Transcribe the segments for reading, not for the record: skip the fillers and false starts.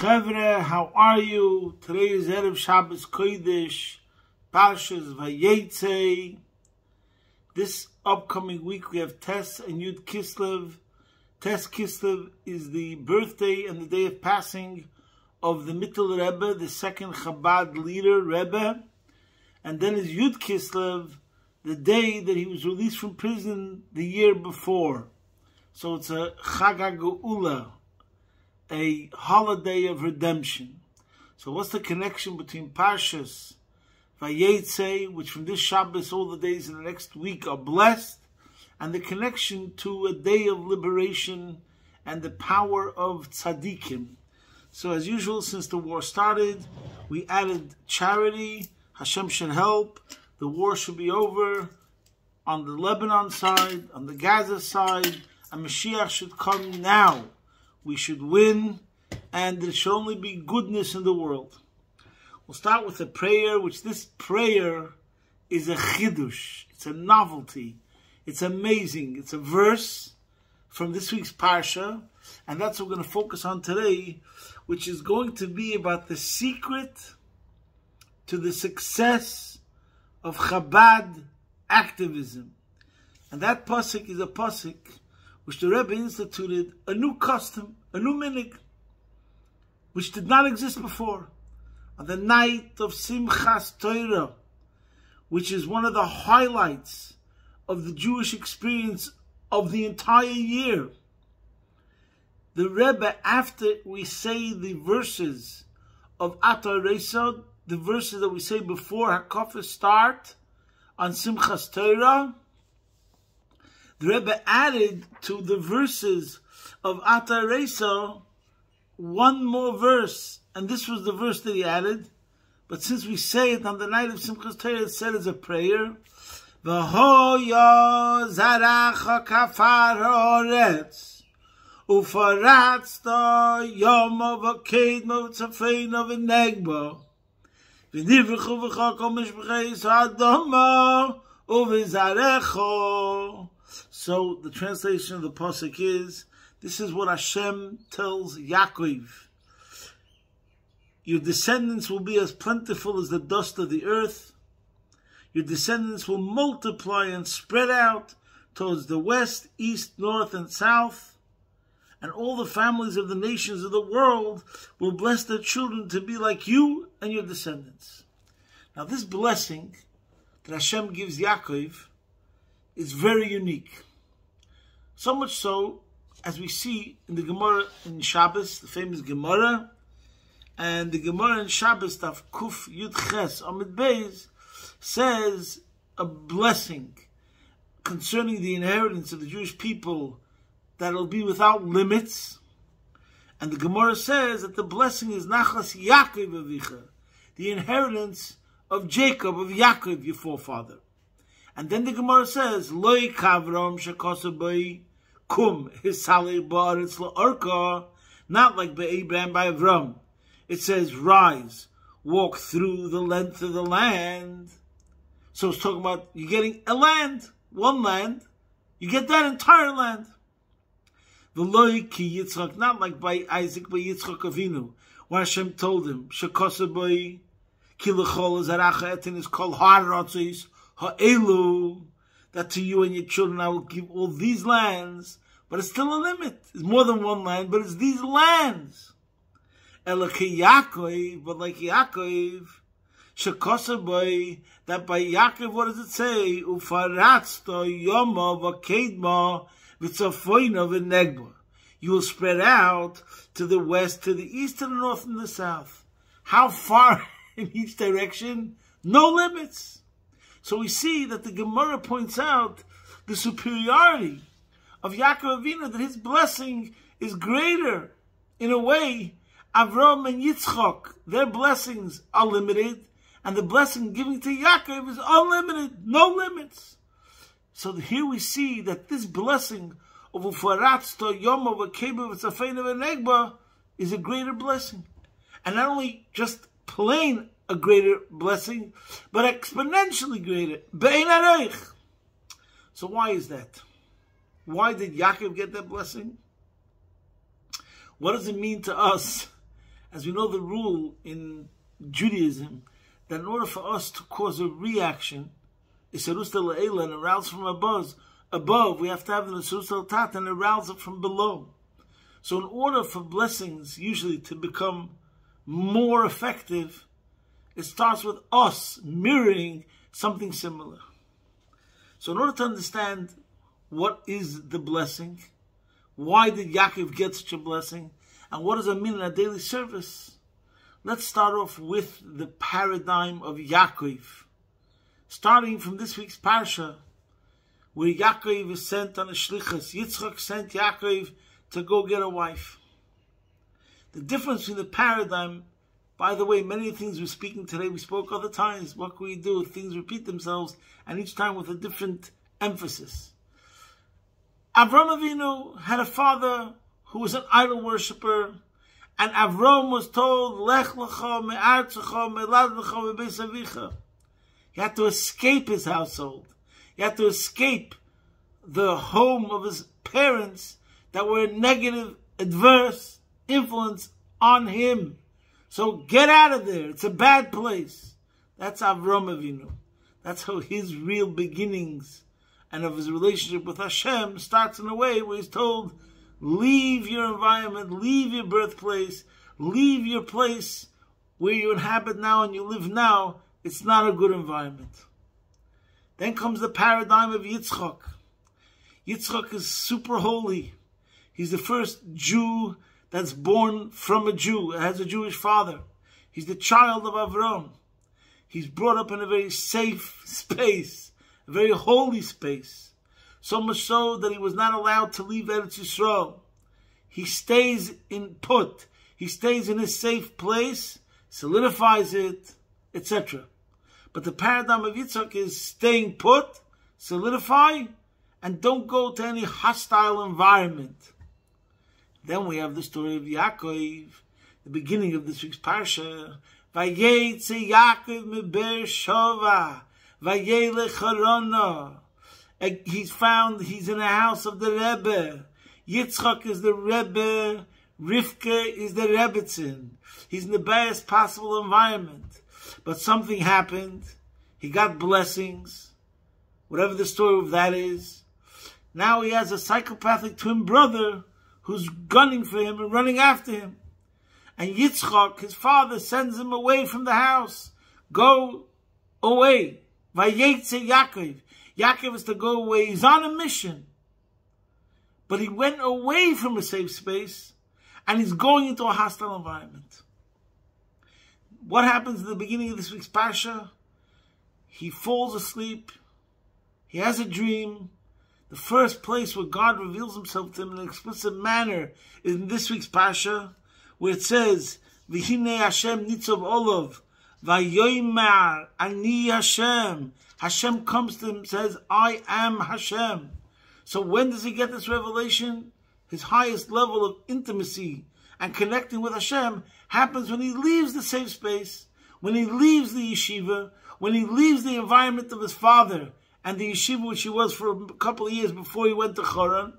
Chevre, how are you? Today is Erev Shabbos Kodesh, Parshas Vayeitzei. This upcoming week we have Tes and Yud Kislev. Tes Kislev is the birthday and the day of passing of the Mittel Rebbe, the second Chabad leader Rebbe. And then is Yud Kislev, the day that he was released from prison the year before. So it's a Chag HaGeula, a holiday of redemption. So what's the connection between Parshas Vayeitzei, which from this Shabbos all the days in the next week are blessed, and the connection to a day of liberation and the power of tzaddikim? So as usual, since the war started, we added charity. Hashem should help. The war should be over on the Lebanon side, on the Gaza side, and Mashiach should come now. We should win, and there should only be goodness in the world. We'll start with a prayer, which this prayer is a chidush. It's a novelty. It's amazing. It's a verse from this week's Parsha, and that's what we're going to focus on today, which is going to be about the secret to the success of Chabad activism. And that pasuk is a pasuk which the Rebbe instituted a new custom, a new minig, which did not exist before. On the night of Simchas Torah, which is one of the highlights of the Jewish experience of the entire year, the Rebbe, after we say the verses of Atar Resod, the verses that we say before Hakafah start on Simchas Torah, the Rebbe added to the verses of Atar Resod one more verse, and this was the verse that he added. But since we say it on the night of Simchas Torah, it's said as a prayer. V'hoya zaracha kafar haaretz ufaratzta yomo v'kedmo v'tzafeino v'negbo v'nivrechu v'chakol mishbecheis ha'adama uvizarecho. So the translation of the pasuk is, this is what Hashem tells Yaakov: your descendants will be as plentiful as the dust of the earth. Your descendants will multiply and spread out towards the west, east, north, and south. And all the families of the nations of the world will bless their children to be like you and your descendants. Now this blessing that Hashem gives Yaakov is very unique. So much so, as we see in the Gemara in Shabbos, the famous Gemara, and the Gemara in Shabbos, Daf Kuf Yud Ches Amid Beis, says a blessing concerning the inheritance of the Jewish people that will be without limits. And the Gemara says that the blessing is Nachas Yaakov Avicha, the inheritance of Jacob, of Yaakov, your forefather. And then the Gemara says, Loi Kavram Shekosabay Kum Hisalei Ba'aretz La'arka, not like by Abraham, by Avram. It says, rise, walk through the length of the land. So it's talking about you getting a land, one land. You get that entire land. V'loi ki Yitzchak, not like by Isaac, by Yitzchak Avinu, where Hashem told him, Shekosabay Ki L'chol Zaracha Etin is called Ha'aratzis Ha'elu, that to you and your children I will give all these lands. But it's still a limit. It's more than one land, but it's these lands. Elokei Yaakov, but like Yaakov, Shekosabay, that by Yaakov, what does it say? Ufaratzta yoma v'kedma v'tzafoino v'negba. You will spread out to the west, to the east, to the north, and the south. How far in each direction? No limits. So we see that the Gemara points out the superiority of Yaakov Avinu, that his blessing is greater. In a way, Avram and Yitzchak, their blessings are limited, and the blessing given to Yaakov is unlimited, no limits. So here we see that this blessing of Ufaratzta Yoma V'Keba V'Tzafeina V'Negba is a greater blessing. And not only just plain a greater blessing, but exponentially greater. Be'ein Areich. So why is that? Why did Yaakov get that blessing? What does it mean to us As we know the rule in Judaism, that in order for us to cause a reaction, Isarus Le'ela, and arouse from above, we have to have an Isarus Le'tat and arouse it from below. So in order for blessings usually to become more effective, it starts with us mirroring something similar. So in order to understand what is the blessing, why did Yaakov get such a blessing, and what does it mean in our daily service, let's start off with the paradigm of Yaakov. Starting from this week's Parsha, where Yaakov is sent on a shlichus. Yitzchak sent Yaakov to go get a wife. The difference between the paradigm, by the way, many things we're speaking today, we spoke other times. What can we do if things repeat themselves, and each time with a different emphasis? Avram Avinu had a father who was an idol worshipper, and Avram was told, Lech lecha me'artzecha me'ladvecha me'beis avicha. He had to escape his household. He had to escape the home of his parents that were a negative, adverse influence on him. So get out of there. It's a bad place. That's Avram Avinu. That's how his real beginnings and of his relationship with Hashem starts in a way where he's told, leave your environment, leave your birthplace, leave your place where you inhabit now and you live now. It's not a good environment. Then comes the paradigm of Yitzchak. Yitzchak is super holy. He's the first Jew that's born from a Jew, has a Jewish father. He's the child of Avram. He's brought up in a very safe space, a very holy space. So much so that he was not allowed to leave Eretz Yisrael. He stays in put. He stays in his safe place, solidifies it, etc. But the paradigm of Yitzchak is staying put, solidify, and don't go to any hostile environment. Then we have the story of Yaakov, the beginning of this week's Parsha. Vayeitzei Yaakov mi Beersheva, vayelech Harana. He's in the house of the Rebbe. Yitzchak is the Rebbe, Rivka is the Rebbetzin. He's in the best possible environment. But something happened. He got blessings. Whatever the story of that is. Now he has a psychopathic twin brother who's gunning for him and running after him. And Yitzchak, his father, sends him away from the house. Go away. Vayeitzei Yaakov. Yaakov is to go away. He's on a mission. But he went away from a safe space and he's going into a hostile environment. What happens at the beginning of this week's Parsha? He falls asleep. He has a dream. The first place where God reveals himself to him in an explicit manner is in this week's Parsha, where it says, V'hinei Hashem nitzov olav, v'yoymar ani Hashem. Hashem comes to him and says, I am Hashem. So when does he get this revelation? His highest level of intimacy and connecting with Hashem happens when he leaves the safe space, when he leaves the yeshiva, when he leaves the environment of his father and the yeshiva which he was for a couple of years before he went to Haran.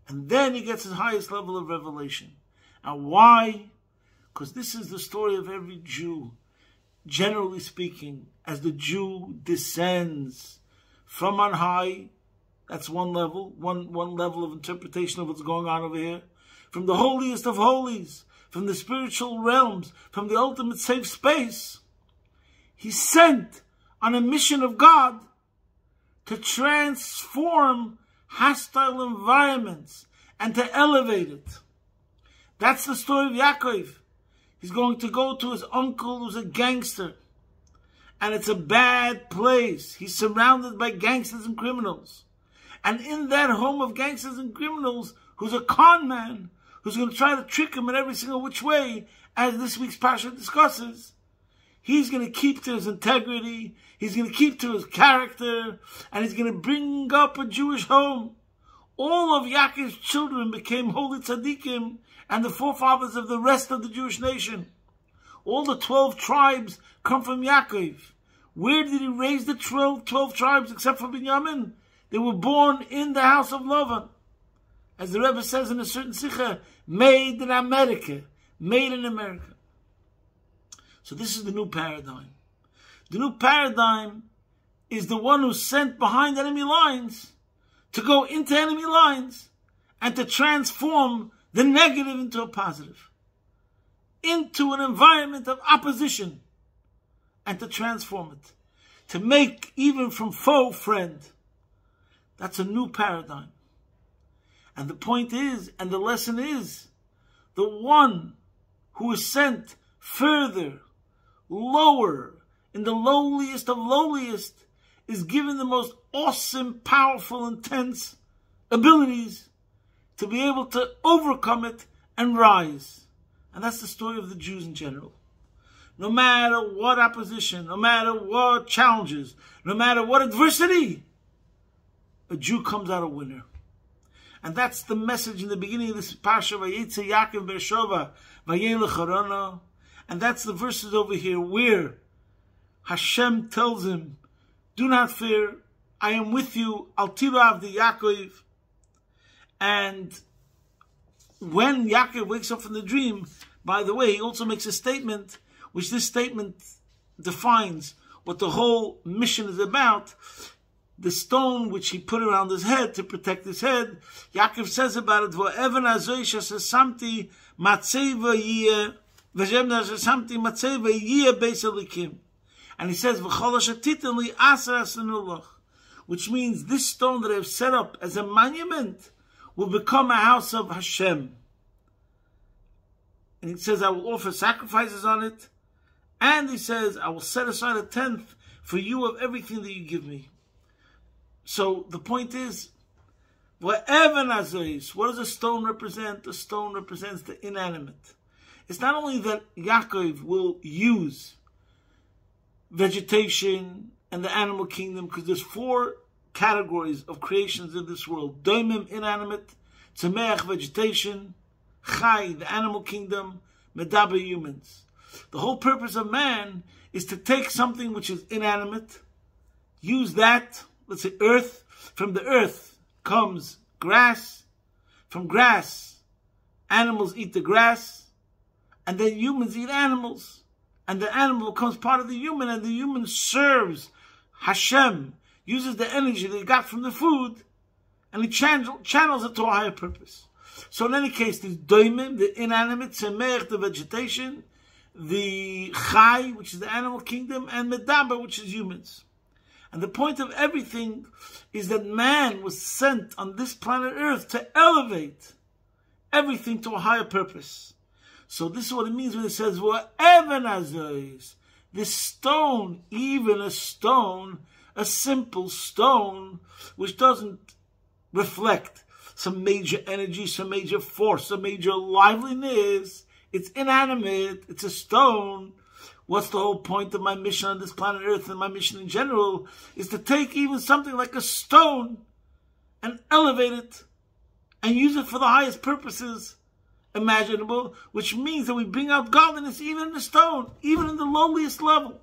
And then he gets his highest level of revelation. And why? Because this is the story of every Jew. Generally speaking, as the Jew descends from on high, that's one level of interpretation of what's going on over here. From the holiest of holies, from the spiritual realms, from the ultimate safe space, he's sent on a mission of God to transform hostile environments and to elevate it. That's the story of Yaakov. He's going to go to his uncle who's a gangster. And it's a bad place. He's surrounded by gangsters and criminals. And in that home of gangsters and criminals, who's a con man, who's going to try to trick him in every single which way, as this week's Parsha discusses, he's going to keep to his integrity, he's going to keep to his character, and he's going to bring up a Jewish home. All of Yaakov's children became holy tzaddikim and the forefathers of the rest of the Jewish nation. All the 12 tribes come from Yaakov. Where did he raise the 12 tribes except for Binyamin? They were born in the house of Lavan. As the Rebbe says in a certain sikha, made in America, made in America. So this is the new paradigm. The new paradigm is the one who's sent behind enemy lines to go into enemy lines and to transform the negative into a positive, into an environment of opposition, and to transform it, to make even from foe friend. That's a new paradigm. And the point is, and the lesson is, the one who is sent further, lower, in the lowliest of lowliest, is given the most awesome, powerful, intense abilities to be able to overcome it and rise. And that's the story of the Jews in general. No matter what opposition, no matter what challenges, no matter what adversity, a Jew comes out a winner. And that's the message in the beginning of this Parsha, Vayeitzei Yaakov Be'ershova, Vayelech Harana. And that's the verses over here where Hashem tells him, do not fear, I am with you, Al Tira Avdi Yaakov. And when Yaakov wakes up from the dream, by the way, he also makes a statement, which this statement defines what the whole mission is about. The stone which he put around his head to protect his head, Yaakov says about it, V'evan azoi shesamti matzeva yiyeh, v'shem shesamti matzeva yiyeh beis elikim. And he says, V'chol ashetiten li asar asanulach, which means this stone that I have set up as a monument will become a house of Hashem. And he says, I will offer sacrifices on it. And he says, I will set aside a tenth for you of everything that you give me. So the point is, whatever nazis, what does a stone represent? A stone represents the inanimate. It's not only that Yaakov will use vegetation and the animal kingdom, because there's 4 categories of creations in this world. Doimim, inanimate, Tzemeach, vegetation, Chai, the animal kingdom, Medaber, humans. The whole purpose of man is to take something which is inanimate, use that, let's say earth. From the earth comes grass. From grass, animals eat the grass. And then humans eat animals. And the animal becomes part of the human, and the human serves Hashem, uses the energy that he got from the food, and he channels it to a higher purpose. So in any case, there's doimim, the inanimate, tzemeach, the vegetation, the chai, which is the animal kingdom, and medaber, which is humans. And the point of everything is that man was sent on this planet Earth to elevate everything to a higher purpose. So this is what it means when it says, whatever nazois, this stone, even a stone, a simple stone, which doesn't reflect some major energy, some major force, some major liveliness. It's inanimate, it's a stone. What's the whole point of my mission on this planet Earth, and my mission in general, is to take even something like a stone and elevate it and use it for the highest purposes imaginable, which means that we bring out godliness even in the stone, even in the lowliest level.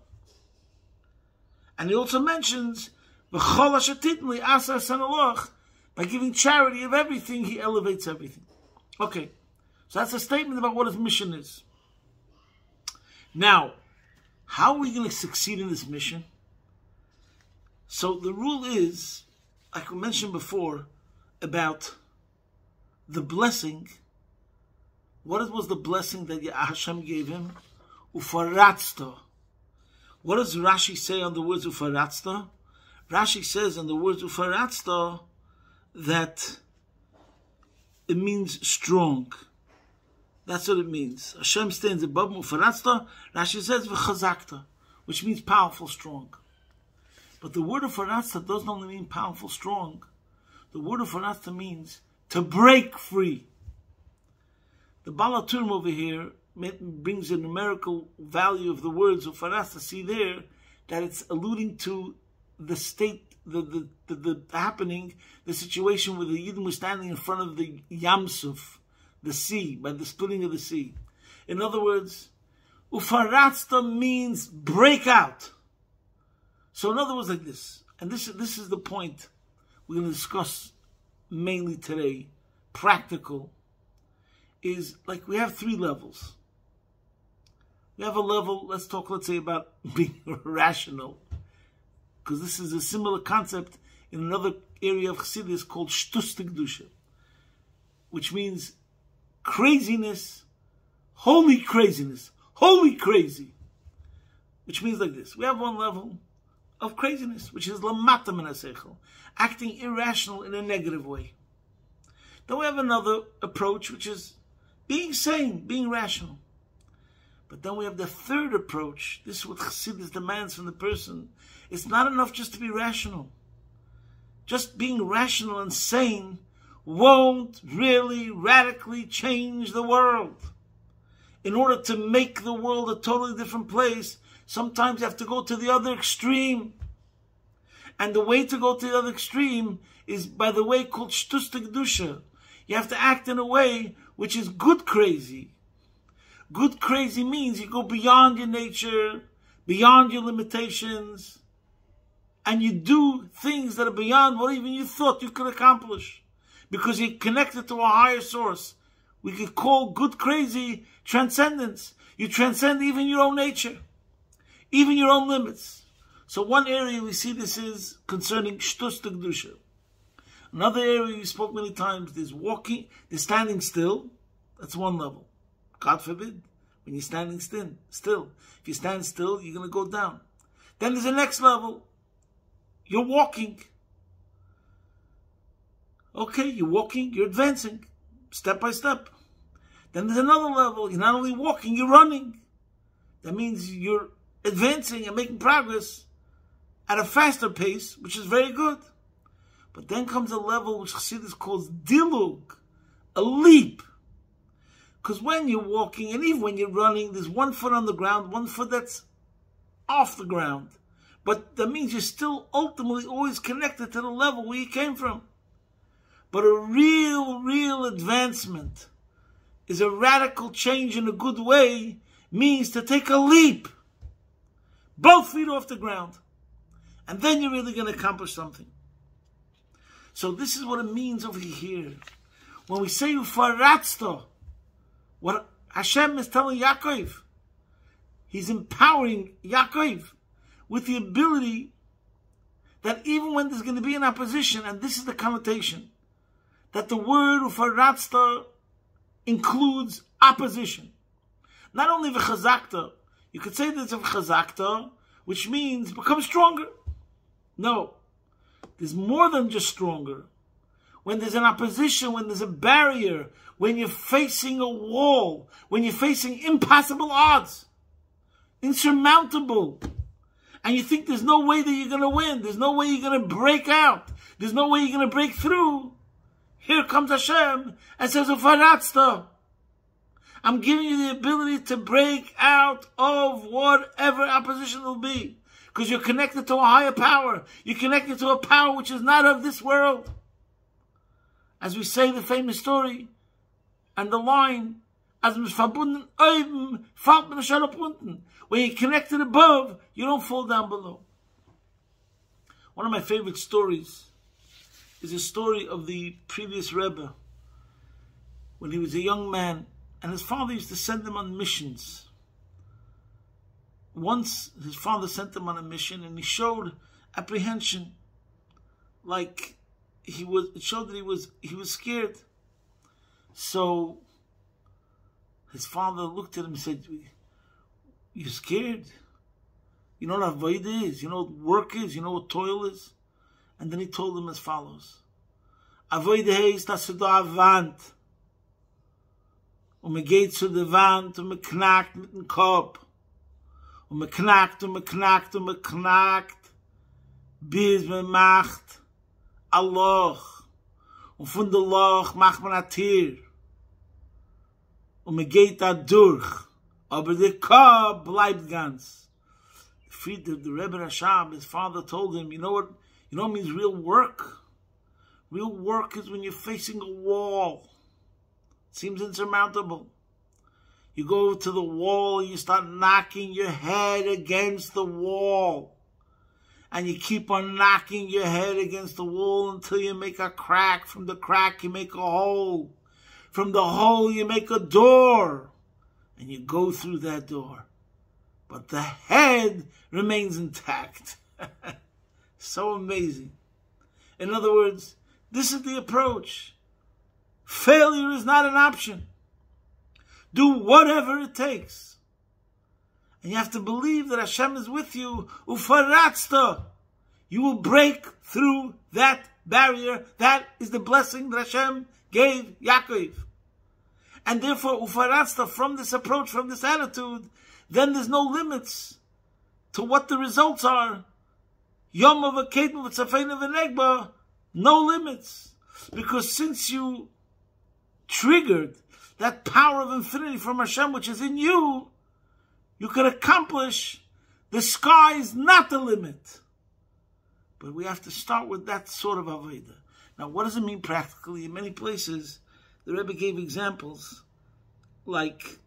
And he also mentions, V'chol ashetitn li asar sanaloch, by giving charity of everything, he elevates everything. Okay, so that's a statement about what his mission is. Now, how are we going to succeed in this mission? So the rule is, like we mentioned before, about the blessing. What was the blessing that Hashem gave him? Ufaratzta. What does Rashi say on the words Ufaratzta? Rashi says on the words Ufaratzta that it means strong. That's what it means. Hashem stands above Ufaratzta. Rashi says V'chazakta, which means powerful, strong. But the word Ufaratzta doesn't only mean powerful, strong. The word Ufaratzta means to break free. The Baal HaTurim over here brings a numerical value of the words Ufarasta. See there that it's alluding to the state, the happening, the situation where the Yidden was standing in front of the Yamsuf, the sea, by the splitting of the sea. In other words, Ufarasta means break out. So in other words, like this, and this is the point we're going to discuss mainly today, practical, is like we have 3 levels. We have a level, let's say, about being rational, because this is a similar concept in another area of Chassidus called Shtus Kedusha, which means craziness, holy craziness, holy crazy, which means like this. We have one level of craziness, which is lamata min haseichel, acting irrational in a negative way. Then we have another approach, which is being sane, being rational. But then we have the third approach. This is what Chassidus demands from the person. It's not enough just to be rational. Just being rational and sane won't really radically change the world. In order to make the world a totally different place, sometimes you have to go to the other extreme. And the way to go to the other extreme is by the way called Shtus Kedusha. You have to act in a way which is good crazy. Good crazy means you go beyond your nature, beyond your limitations, and you do things that are beyond what even you thought you could accomplish, because you're connected to a higher source. We could call good crazy transcendence. You transcend even your own nature, even your own limits. So one area we see this is concerning Shtus Kedusha. Another area we spoke many times, there's walking, there's standing still. That's one level. God forbid, when you're standing still. If you stand still, you're going to go down. Then there's the next level. You're walking. Okay, you're walking, you're advancing, step by step. Then there's another level. You're not only walking, you're running. That means you're advancing and making progress at a faster pace, which is very good. But then comes a level which Chassidus calls dilug, a leap. Because when you're walking, and even when you're running, there's one foot on the ground, one foot that's off the ground. But that means you're still ultimately always connected to the level where you came from. But a real advancement is a radical change in a good way, means to take a leap. Both feet off the ground. And then you're really going to accomplish something. So this is what it means over here. When we say ufaratzta, what Hashem is telling Yaakov, He's empowering Yaakov with the ability that even when there's going to be an opposition, and this is the connotation, that the word ufaratzta includes opposition. Not only v'chazakta, you could say there's a v'chazakta, which means become stronger. No, there's more than just stronger. When there's an opposition, when there's a barrier, when you're facing a wall, when you're facing impossible odds, insurmountable, and you think there's no way that you're going to win, there's no way you're going to break out, there's no way you're going to break through, here comes Hashem and says, Ufaratzta, I'm giving you the ability to break out of whatever opposition will be. Because you're connected to a higher power. You're connected to a power which is not of this world. As we say the famous story and the line, when you're connected above, you don't fall down below. One of my favorite stories is a story of the previous Rebbe when he was a young man, and his father used to send him on missions. Once his father sent him on a mission, and he showed apprehension, like it showed that he was scared. So his father looked at him and said, "You're scared? You know what avodah is? You know what work is? You know what toil is?" And then he told him as follows: Avodah is dass du a Wand, und man geht zu der Wand und man knackt mit dem Kopf. Und man knackt und man knackt und man knackt, bis man macht ein Loch. Und von dem Loch macht man ein Tier. Und man geht da durch. Aber der Kopf bleibt ganz. The Rebbe Rashab, his father, told him, you know what means real work? Real work is when you're facing a wall. It seems insurmountable. You go to the wall, you start knocking your head against the wall. And you keep on knocking your head against the wall until you make a crack. From the crack, you make a hole. From the hole, you make a door. And you go through that door. but the head remains intact. So amazing. In other words, this is the approach. Failure is not an option. Do whatever it takes. And you have to believe that Hashem is with you. Ufaratzta. You will break through that barrier. That is the blessing that Hashem gave Yaakov. And therefore, ufaratzta, from this approach, from this attitude, then there's no limits to what the results are. Yom of a kedma v'tzafein of a negba, no limits. Because since you triggered that power of infinity from Hashem, which is in you, you can accomplish. The sky is not the limit. But we have to start with that sort of avodah. Now, what does it mean practically? In many places, the Rabbi gave examples, like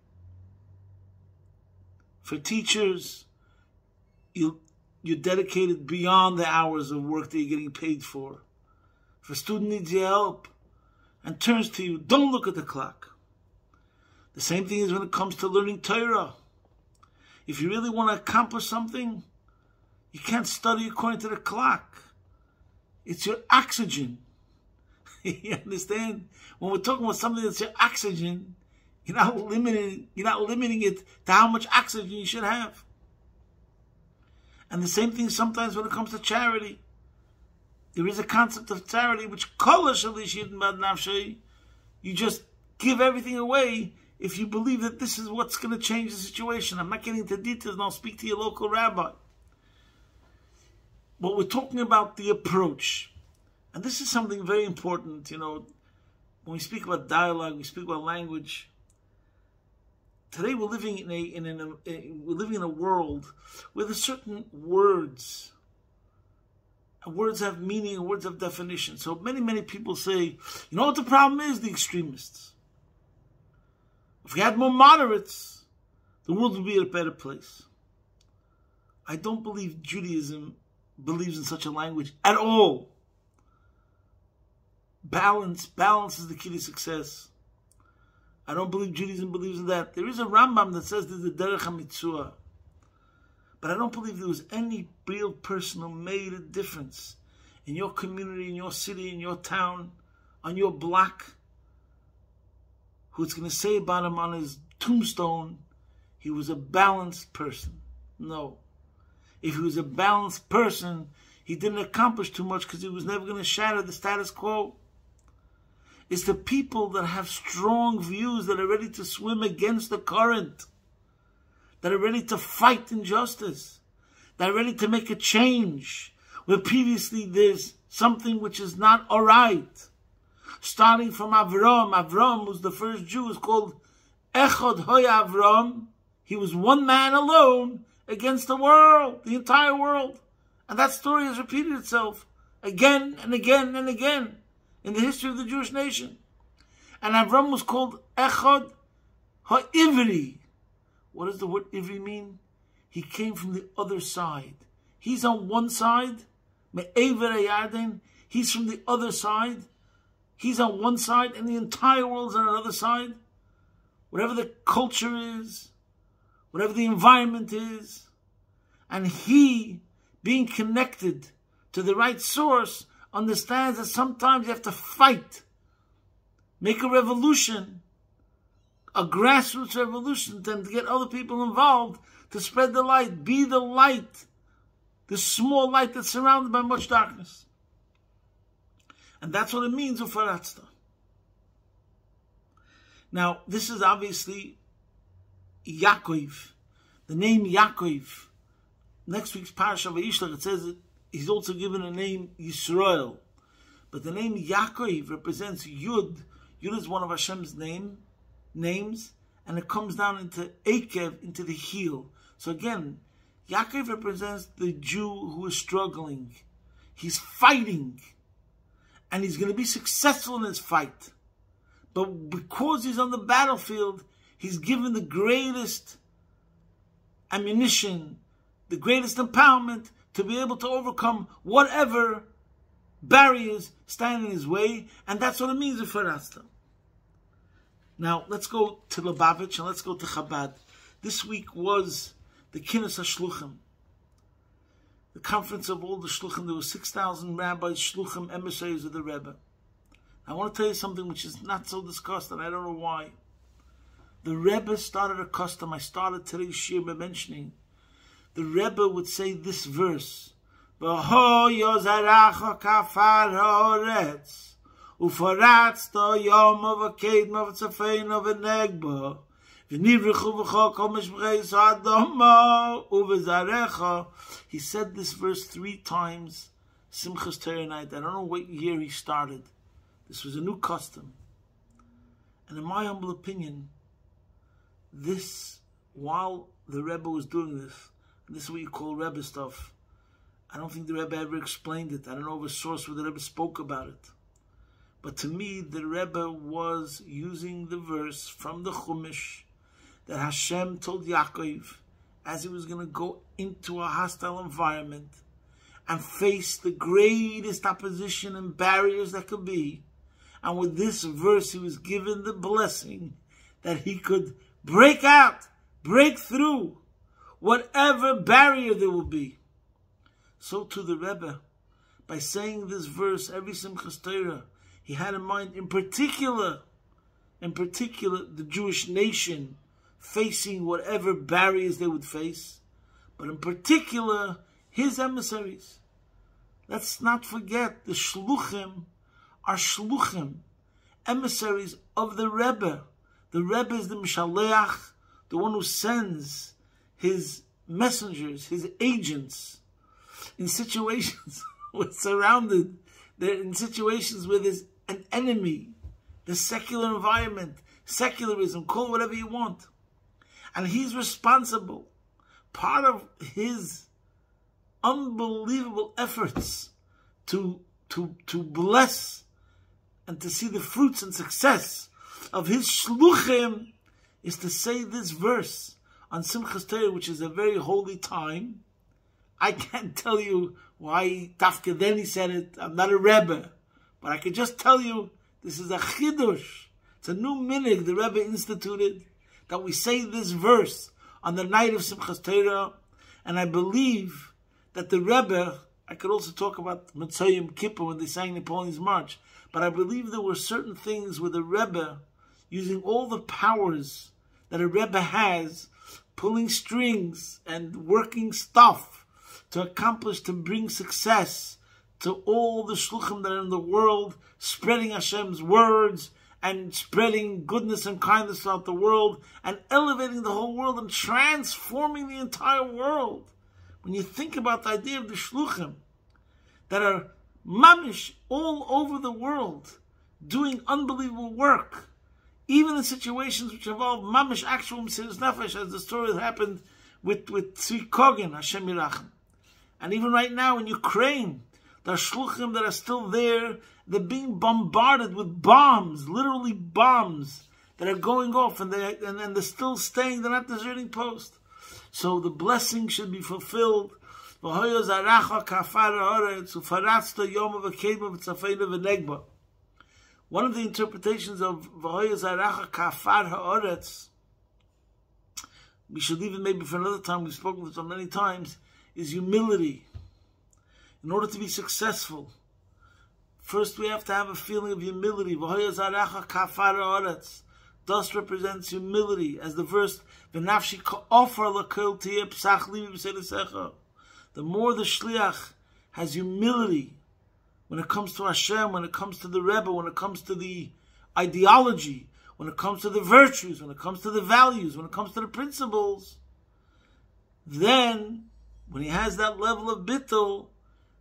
for teachers, you're dedicated beyond the hours of work that you're getting paid for. If a student needs your help and turns to you, don't look at the clock. The same thing is when it comes to learning Torah. If you really want to accomplish something, you can't study according to the clock. It's your oxygen. You understand? When we're talking about something that's your oxygen, you're not limiting it to how much oxygen you should have. And the same thing sometimes when it comes to charity. There is a concept of charity which you just give everything away if you believe that this is what's going to change the situation. I'm not getting into details, and I'll speak to your local rabbi. But we're talking about the approach. And this is something very important, when we speak about dialogue, we speak about language. Today we're living in a world where there's certain words. And words have meaning and words have definition. So many people say, you know what the problem is? The extremists. If we had more moderates, the world would be a better place. I don't believe Judaism believes in such a language at all. Balance is the key to success. I don't believe Judaism believes in that. There is a Rambam that says there's a derech ha-mitzvah. But I don't believe there was any real person who made a difference in your community, in your city, in your town, on your block, who's going to say about him on his tombstone, he was a balanced person. No. If he was a balanced person, he didn't accomplish too much because he was never going to shatter the status quo. It's the people that have strong views, that are ready to swim against the current, that are ready to fight injustice, that are ready to make a change where previously there's something which is not all right. Starting from Avram was the first Jew, is called Echad Hoya Avram. He was one man alone against the world, the entire world. And that story has repeated itself again and again and again in the history of the Jewish nation. And Avram was called Echad HaIvri. What does the word Ivri mean? He came from the other side. He's on one side, Me'ever HaYarden. He's from the other side. He's on one side, and the entire world's on another side. Whatever the culture is, whatever the environment is, and he, being connected to the right source, understands that sometimes you have to fight, make a revolution, a grassroots revolution, then to get other people involved to spread the light, be the light, the small light that's surrounded by much darkness. And that's what it means, ufaratzta. Now, this is obviously Yaakov, the name Yaakov. Next week's Parshas Vayeitzei, it says that he's also given a name Yisrael. But the name Yaakov represents Yud. Yud is one of Hashem's names, and it comes down into Akev, into the heel. So again, Yaakov represents the Jew who is struggling. He's fighting, and he's going to be successful in his fight. But because he's on the battlefield, he's given the greatest ammunition, the greatest empowerment to be able to overcome whatever barriers stand in his way, and that's what it means, ufaratzta. Now, let's go to Lubavitch and let's go to Chabad. This week was the Kinus HaShluchim, the conference of all the Shluchim. There were 6,000 rabbis, Shluchim, emissaries of the Rebbe. I want to tell you something which is not so discussed, and I don't know why. The Rebbe started a custom. I started today's shir by mentioning. The Rebbe would say this verse, V'ho yozaracha kafar ha'oretz, u'foratzta yoma v'kedma v'tzafeina v'negba, v'nivrichu v'cho kol mishmreis ha'adama, u'v'zarecha. He said this verse 3 times, Simchas Torah night. I don't know what year he started. This was a new custom. And in my humble opinion, this, while the Rebbe was doing this, and this is what you call Rebbe stuff, I don't think the Rebbe ever explained it. I don't know of a source where the Rebbe spoke about it. But to me, the Rebbe was using the verse from the Chumash that Hashem told Yaakov as he was going to go into a hostile environment and face the greatest opposition and barriers that could be. And with this verse, he was given the blessing that he could break out, break through whatever barrier there will be. So to the Rebbe, by saying this verse, every Simchas Torah, he had in mind, in particular, the Jewish nation facing whatever barriers they would face, but in particular, his emissaries. Let's not forget, the Shluchim are Shluchim, emissaries of the Rebbe. The Rebbe is the Mishaleach, the one who sends his messengers, his agents, in situations where surrounded, they're in situations where there's an enemy, the secular environment, secularism, call it whatever you want. And he's responsible. Part of his unbelievable efforts to bless and to see the fruits and success of his shluchim is to say this verse on Simchas Torah, which is a very holy time. I can't tell you why Tafke then he said it. I'm not a Rebbe, but I can just tell you this is a chidush. It's a new minig the Rebbe instituted, that we say this verse on the night of Simchas Torah. And I believe that the Rebbe, I could also talk about Motzei Yom Kippur when they sang Napoleon's March, but I believe there were certain things where the Rebbe, using all the powers that a Rebbe has, pulling strings and working stuff to accomplish, to bring success to all the shluchim that are in the world, spreading Hashem's words and spreading goodness and kindness throughout the world and elevating the whole world and transforming the entire world. When you think about the idea of the shluchim that are mamish all over the world, doing unbelievable work, even in situations which involve mamish actual mesiras nefesh, as the story that happened with Tzvi Kogen, Hashem Yirachem. And even right now in Ukraine, there are shluchim that are still there. They're being bombarded with bombs, literally bombs, that are going off, and they're still staying. They're not deserting post. So the blessing should be fulfilled. One of the interpretations of V'hoya zaracha kafar ha'oretz, we should leave it maybe for another time, we've spoken so many times, is humility. In order to be successful, first we have to have a feeling of humility. V'hoya zaracha kafar ha'oretz. Thus represents humility, as the verse, V'nafshi ka'ofar l'kol tiyeh psach livi b'seidesecha. The more the shliach has humility, when it comes to Hashem, when it comes to the Rebbe, when it comes to the ideology, when it comes to the virtues, when it comes to the values, when it comes to the principles, then, when he has that level of bittul,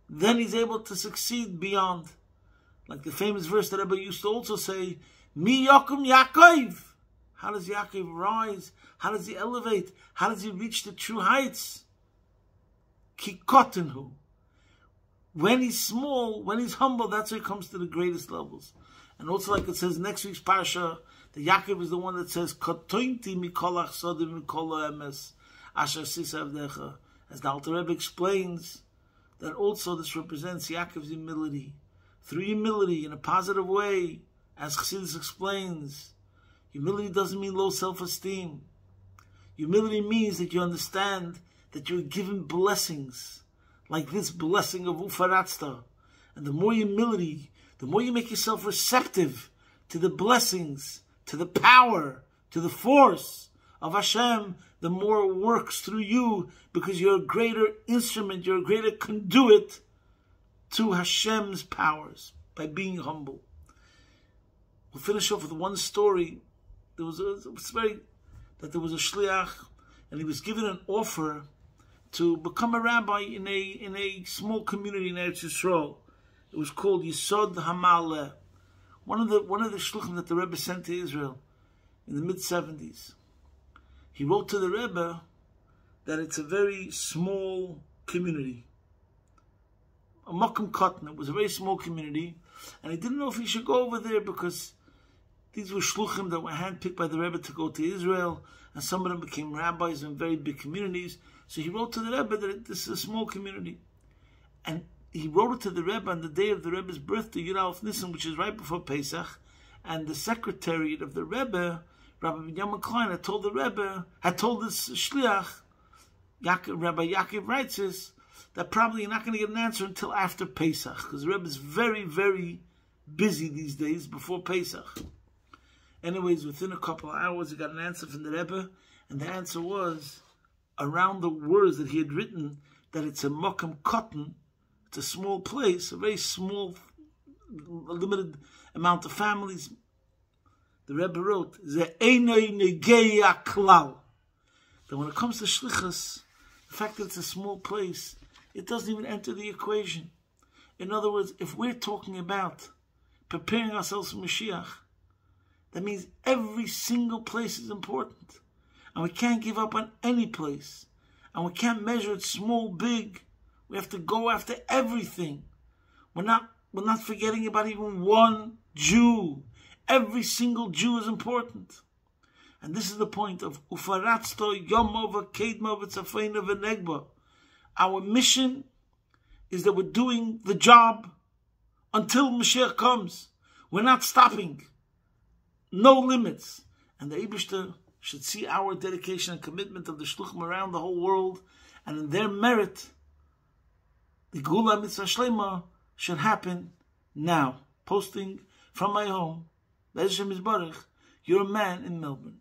then he's able to succeed beyond. Like the famous verse that Rabbi used to also say, Mi Yakum Yaakov. How does Yaakov rise? How does he elevate? How does he reach the true heights? Ki kotenhu. When he's small, when he's humble, that's how he comes to the greatest levels. And also, like it says next week's Parsha, the Yaakov is the one that says, Kotointi mikolach sodim mikol emes asher sisavdecha. As the Alter Rebbe explains, that also this represents Yaakov's humility. Through humility, in a positive way, as Chassidus explains, humility doesn't mean low self-esteem. Humility means that you understand that you're given blessings, like this blessing of Ufaratzta. And the more humility, the more you make yourself receptive to the blessings, to the power, to the force of Hashem, the more it works through you, because you're a greater instrument, you're a greater conduit to Hashem's powers by being humble. We'll finish off with one story. There was a shliach, and he was given an offer to become a rabbi in a small community in Eretz Yisrael. It was called Yisod Hamaleh. One of the shluchim that the Rebbe sent to Israel in the mid-70s. He wrote to the Rebbe that it's a very small community. A Makom Katan. It was a very small community, and he didn't know if he should go over there because these were shluchim that were handpicked by the Rebbe to go to Israel, and some of them became rabbis in very big communities. So he wrote to the Rebbe that this is a small community. And he wrote it to the Rebbe on the day of the Rebbe's birthday, Yud Aleph Nisan, which is right before Pesach. And the secretariat of the Rebbe, Rabbi Binyamin Klein, had told this shliach, Rabbi Yaakov writes that probably you're not going to get an answer until after Pesach, because the Rebbe is very, very busy these days before Pesach. Anyways, within a couple of hours, he got an answer from the Rebbe, and the answer was around the words that he had written, that it's a Makom Katan, it's a small place, a very small, limited amount of families. The Rebbe wrote, that when it comes to shlichus, the fact that it's a small place, it doesn't even enter the equation. In other words, if we're talking about preparing ourselves for Mashiach, that means every single place is important. And we can't give up on any place. And we can't measure it small, big. We have to go after everything. We're not forgetting about even one Jew. Every single Jew is important. And this is the point of Ufaratzto Yomova Kedma V'Tzafeina V'Negba. Our mission is that we're doing the job until Mashiach comes. We're not stopping. No limits. And the Eibishter should see our dedication and commitment of the shluchim around the whole world, and in their merit, the Gula Mitzvah Shlema should happen now. Posting from my home, Be'ez Hashem Yisbarach, you're a man in Melbourne.